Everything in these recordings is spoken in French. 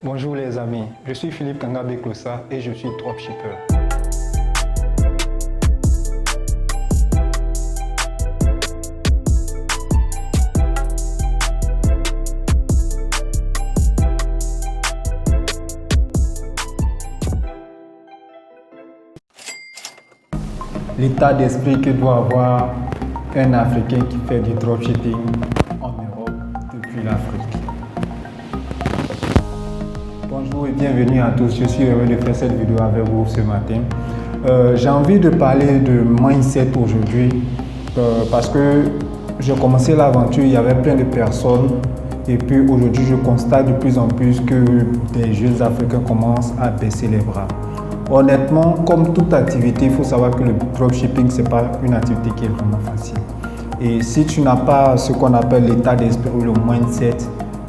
Bonjour les amis, je suis Philippe Kangabé Clossa et je suis dropshipper. L'état d'esprit que doit avoir un Africain qui fait du dropshipping en Europe depuis l'Afrique. Bonjour et bienvenue à tous, je suis heureux de faire cette vidéo avec vous ce matin. J'ai envie de parler de mindset aujourd'hui parce que j'ai commencé l'aventure, il y avait plein de personnes et puis aujourd'hui je constate de plus en plus que des jeunes Africains commencent à baisser les bras. Honnêtement, comme toute activité, il faut savoir que le dropshipping, ce n'est pas une activité qui est vraiment facile. Et si tu n'as pas ce qu'on appelle l'état d'esprit ou le mindset,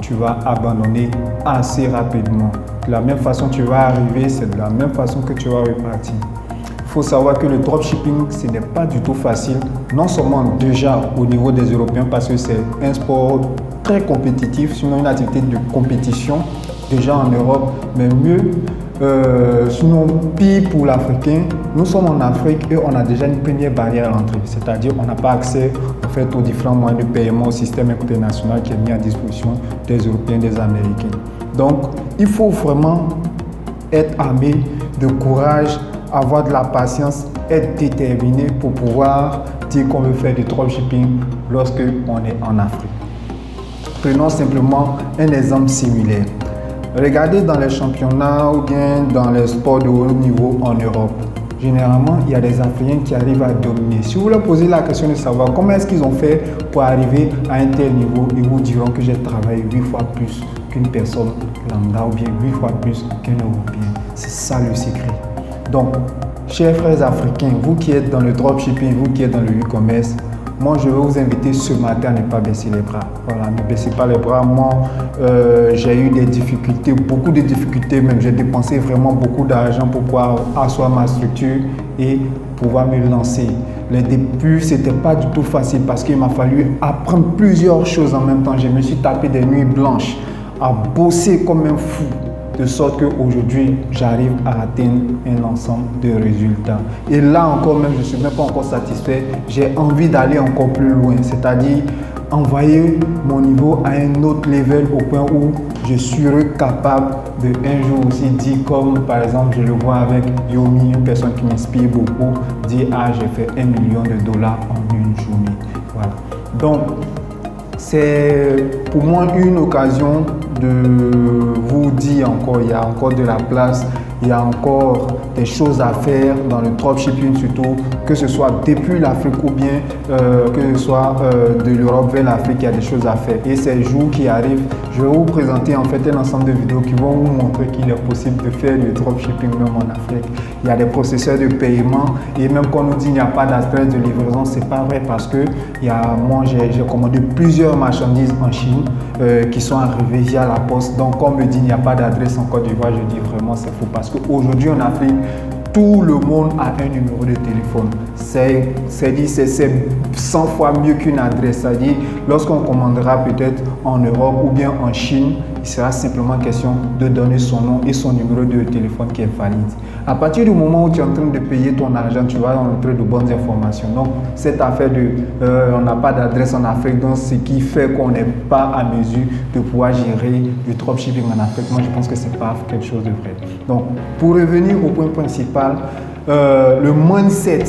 tu vas abandonner assez rapidement. De la même façon tu vas arriver, c'est de la même façon que tu vas repartir. Il faut savoir que le dropshipping, ce n'est pas du tout facile, non seulement déjà au niveau des Européens parce que c'est un sport très compétitif, sinon une activité de compétition déjà en Europe, mais mieux, sinon pire pour l'Africain. Nous sommes en Afrique et on a déjà une première barrière à l'entrée, c'est-à-dire on n'a pas accès en fait, aux différents moyens de paiement au système international qui est mis à disposition des Européens, des Américains. Donc il faut vraiment être armé de courage, avoir de la patience, être déterminé pour pouvoir dire qu'on veut faire du dropshipping lorsque on est en Afrique. Prenons simplement un exemple similaire. Regardez dans les championnats ou bien dans les sports de haut niveau en Europe. Généralement, il y a des Africains qui arrivent à dominer. Si vous leur posez la question de savoir comment est-ce qu'ils ont fait pour arriver à un tel niveau, ils vous diront que j'ai travaillé 8 fois plus qu'une personne lambda ou bien 8 fois plus qu'un Européen. C'est ça le secret. Donc, chers frères africains, vous qui êtes dans le dropshipping, vous qui êtes dans le e-commerce, moi, je vais vous inviter ce matin à ne pas baisser les bras. Voilà, ne baissez pas les bras. Moi, j'ai eu des difficultés, beaucoup de difficultés même. J'ai dépensé vraiment beaucoup d'argent pour pouvoir asseoir ma structure et pouvoir me lancer. Les débuts, ce n'était pas du tout facile parce qu'il m'a fallu apprendre plusieurs choses en même temps. Je me suis tapé des nuits blanches à bosser comme un fou, de sorte qu'aujourd'hui, j'arrive à atteindre un ensemble de résultats. Et là encore même, je ne suis même pas encore satisfait. J'ai envie d'aller encore plus loin, c'est-à-dire envoyer mon niveau à un autre level au point où je serai capable de un jour aussi dire, comme par exemple, je le vois avec Yomi, une personne qui m'inspire beaucoup, dire « Ah, j'ai fait $1 million en une journée. » Voilà. Donc, c'est pour moi une occasion de vous dire encore, il y a encore de la place, il y a encore des choses à faire dans le dropshipping surtout, que ce soit depuis l'Afrique ou bien que ce soit de l'Europe vers l'Afrique, il y a des choses à faire. Et ces jours qui arrivent, je vais vous présenter en fait un ensemble de vidéos qui vont vous montrer qu'il est possible de faire du dropshipping même en Afrique. Il y a des processeurs de paiement et même quand on nous dit qu'il n'y a pas d'adresse de livraison, c'est pas vrai parce que moi j'ai commandé plusieurs marchandises en Chine qui sont arrivées via la poste. Donc quand on me dit qu'il n'y a pas d'adresse en Côte d'Ivoire, je dis vraiment c'est faux parce qu'aujourd'hui en Afrique, tout le monde a un numéro de téléphone. C'est 100 fois mieux qu'une adresse. C'est-à-dire, lorsqu'on commandera peut-être en Europe ou bien en Chine, il sera simplement question de donner son nom et son numéro de téléphone qui est valide. À partir du moment où tu es en train de payer ton argent, tu vas entrer de bonnes informations. Donc, cette affaire de on n'a pas d'adresse en Afrique, donc ce qui fait qu'on n'est pas à mesure de pouvoir gérer le dropshipping en Afrique. Moi, je pense que ce n'est pas quelque chose de vrai. Donc, pour revenir au point principal, le mindset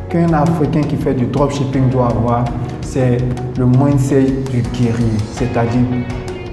qu'un Africain qui fait du dropshipping doit avoir, c'est le mindset du guerrier, c'est-à-dire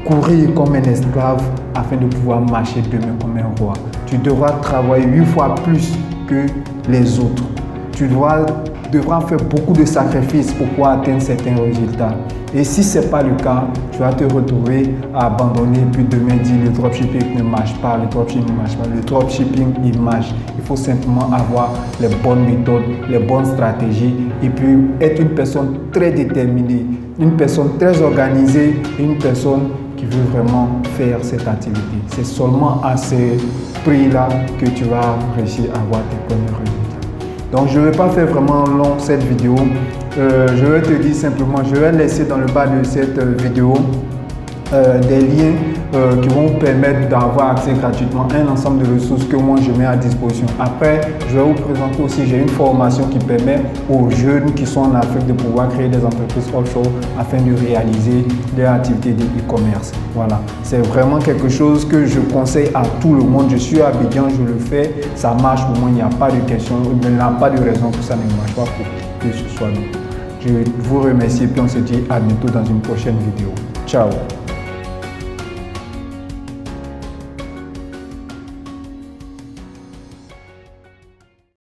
courir comme un esclave afin de pouvoir marcher demain comme un roi. Tu devras travailler 8 fois plus que les autres. Tu devras faire beaucoup de sacrifices pour pouvoir atteindre certains résultats. Et si ce n'est pas le cas, tu vas te retrouver à abandonner puis demain dire le dropshipping ne marche pas, le dropshipping ne marche pas. Le dropshipping, il marche. Il faut simplement avoir les bonnes méthodes, les bonnes stratégies et puis être une personne très déterminée, une personne très organisée et une personne qui veut vraiment faire cette activité. C'est seulement à ce prix-là que tu vas réussir à avoir tes premiers résultats. Donc je ne vais pas faire vraiment long cette vidéo. Je vais te dire simplement, je vais laisser dans le bas de cette vidéo des liens qui vont vous permettre d'avoir accès gratuitement à un ensemble de ressources que moi je mets à disposition. Après, je vais vous présenter aussi, j'ai une formation qui permet aux jeunes qui sont en Afrique de pouvoir créer des entreprises offshore afin de réaliser des activités de e-commerce. Voilà, c'est vraiment quelque chose que je conseille à tout le monde. Je suis à Abidjan, je le fais, ça marche pour moi, il n'y a pas de question, il n'y a pas de raison que ça ne marche pas pour que ce soit nous. Je vous remercie et puis on se dit à bientôt dans une prochaine vidéo. Ciao.